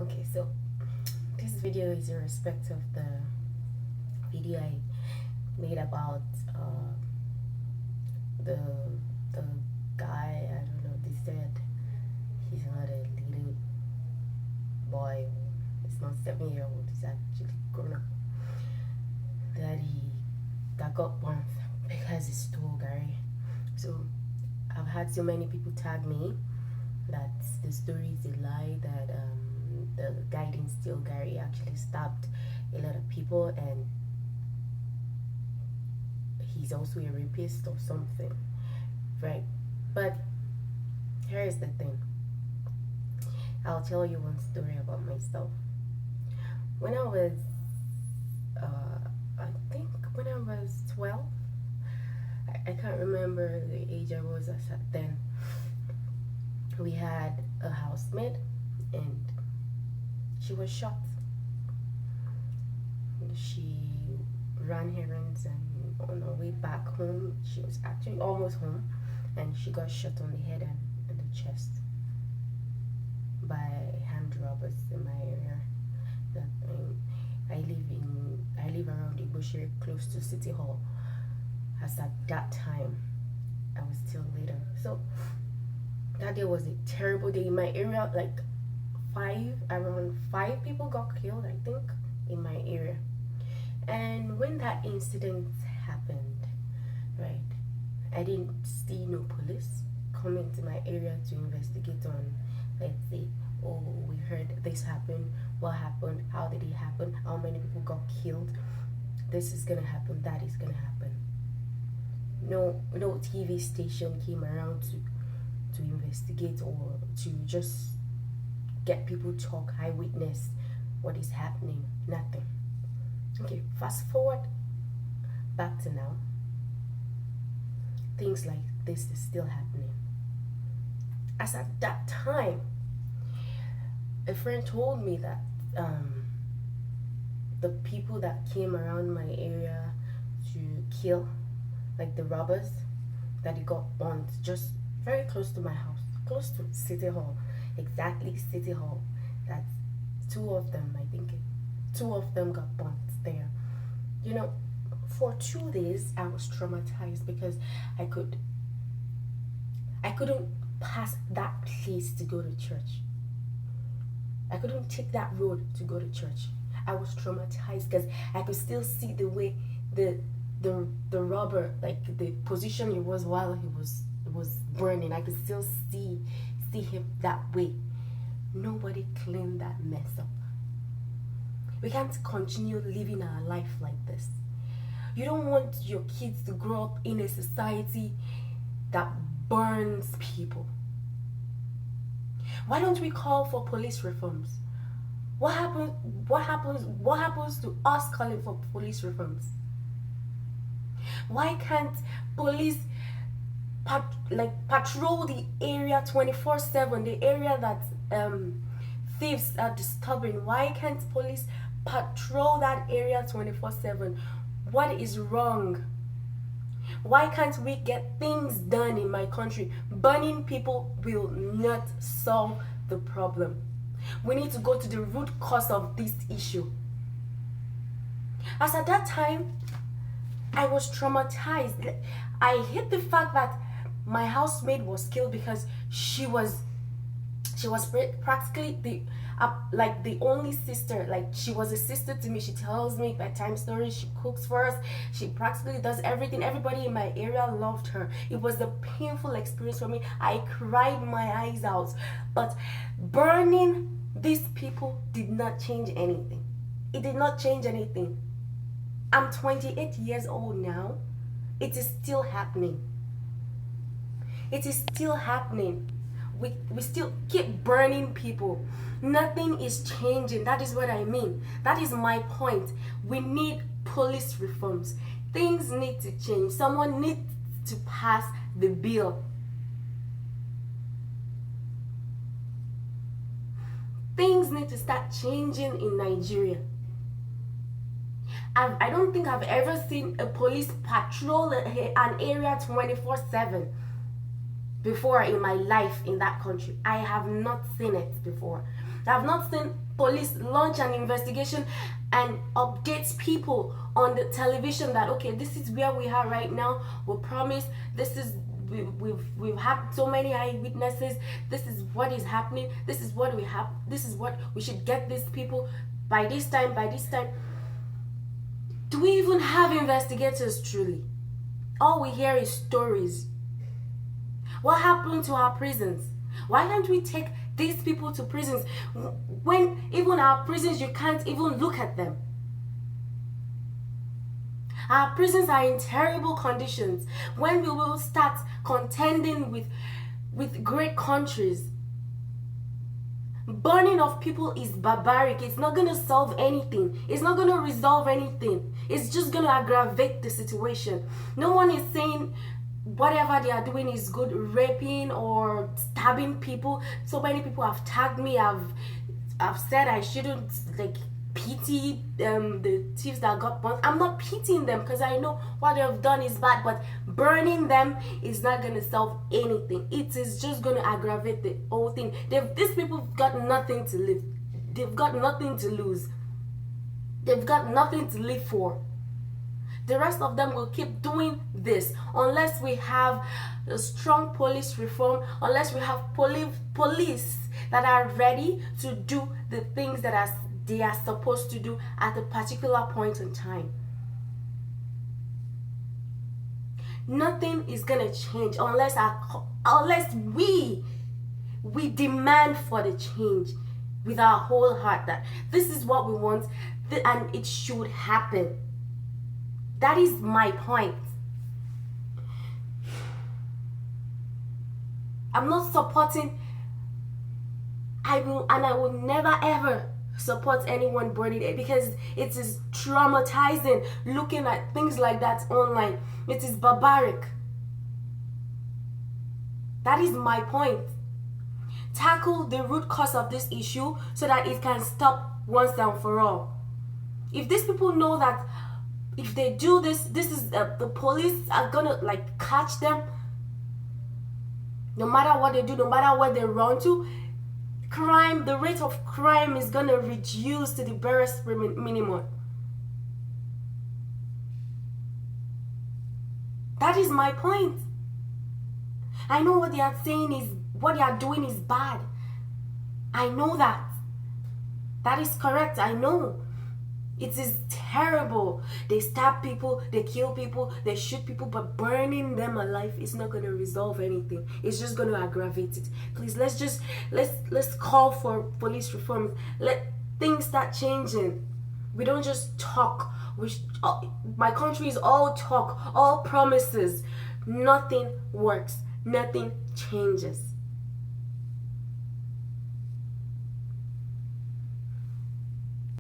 Okay, so this video is in respect of the video I made about the the guy. I don't know. They said he's not a little boy. It's not 7 year old. He's actually grown up. That got burnt because he stole Gary. So I've had so many people tag me that the story is a lie, that the guy didn't steal Gary. He actually stabbed a lot of people, and he's also a rapist or something, right? But here is the thing. I'll tell you one story about myself. When I was I think when I was 12, I can't remember the age I was at then. We had a housemate and she was shot. She ran errands, and on her way back home, she was actually almost home, and she got shot on the head and the chest by hand robbers in my area. That I live around Igboshere, close to City Hall. As at that time, I was still little. So that day was a terrible day in my area. Like around five people got killed, I think, in my area. And when that incident happened, right, I didn't see no police coming to my area to investigate on, let's say, oh, we heard this happened, what happened, how did it happen, how many people got killed, this is gonna happen, that is gonna happen. No TV station came around to investigate or to just get people talk, eyewitness what is happening. Nothing. Okay, fast forward back to now. Things like this is still happening. As at that time, a friend told me that the people that came around my area to kill, like the robbers, that it got burnt just very close to my house, close to City Hall, exactly City Hall. That's two of them, I think. Two of them got burnt there. You know, for 2 days I was traumatized because I couldn't pass that place to go to church. I couldn't take that road to go to church. I was traumatized because I could still see the way the robber, like the position he was while he was burning. I could still see him that way. Nobody cleaned that mess up. We can't continue living our life like this. You don't want your kids to grow up in a society that burns people. Why don't we call for police reforms? What happens to us calling for police reforms? Why can't police patrol the area 24/7, the area that thieves are disturbing? Why can't police patrol that area 24/7? What is wrong? Why can't we get things done in my country? Burning people will not solve the problem. We need to go to the root cause of this issue. As at that time, I was traumatized. I hate the fact that my housemaid was killed because she was practically the only sister. Like, she was a sister to me. She tells me bedtime stories, she cooks for us, she practically does everything. Everybody in my area loved her. It was a painful experience for me. I cried my eyes out. But burning these people did not change anything. It did not change anything. I'm 28 years old now. It is still happening. It is still happening. We still keep burning people. Nothing is changing. That is what I mean. That is my point. We need police reforms. Things need to change. Someone needs to pass the bill. Things need to start changing in Nigeria. I don't think I've ever seen a police patrol an area 24/7 before in my life in that country. I have not seen it before. I've not seen police launch an investigation and updates people on the television that, okay, this is where we are right now. We promise this is we've had so many eyewitnesses. This is what is happening. This is what we have. This is what we should get these people by this time. By this time, do we even have investigators truly? All we hear is stories. What happened to our prisons? Why can't we take these people to prisons when even our prisons you can't even look at them? Our prisons are in terrible conditions. When we will start contending with great countries, burning of people is barbaric. It's not going to solve anything. It's not going to resolve anything. It's just going to aggravate the situation. No one is saying whatever they are doing is good, raping or stabbing people. So many people have tagged me. I've said I shouldn't pity the thieves that got burned. I'm not pitying them because I know what they have done is bad, but burning them is not going to solve anything. It is just going to aggravate the whole thing. These people have got nothing to live. They've got nothing to lose. They've got nothing to live for. The rest of them will keep doing this unless we have a strong police reform, unless we have police that are ready to do the things that they are supposed to do at a particular point in time. Nothing is gonna change unless we demand for the change with our whole heart that this is what we want and it should happen. That is my point. I'm not supporting. I will never ever support anyone burning it because it is traumatizing looking at things like that online. It is barbaric. That is my point. Tackle the root cause of this issue so that it can stop once and for all. If these people know that if they do this is the police are gonna catch them, no matter what they do, no matter where they run to, the rate of crime is gonna reduce to the barest minimum. That is my point. I know what they are saying is, what they are doing is bad. I know that. That is correct. I know. It is terrible. They stab people, they kill people, they shoot people, but burning them alive is not going to resolve anything. It's just going to aggravate it. Please, let's call for police reform. Let things start changing. We don't just talk. My country is all talk, all promises. Nothing works. Nothing changes.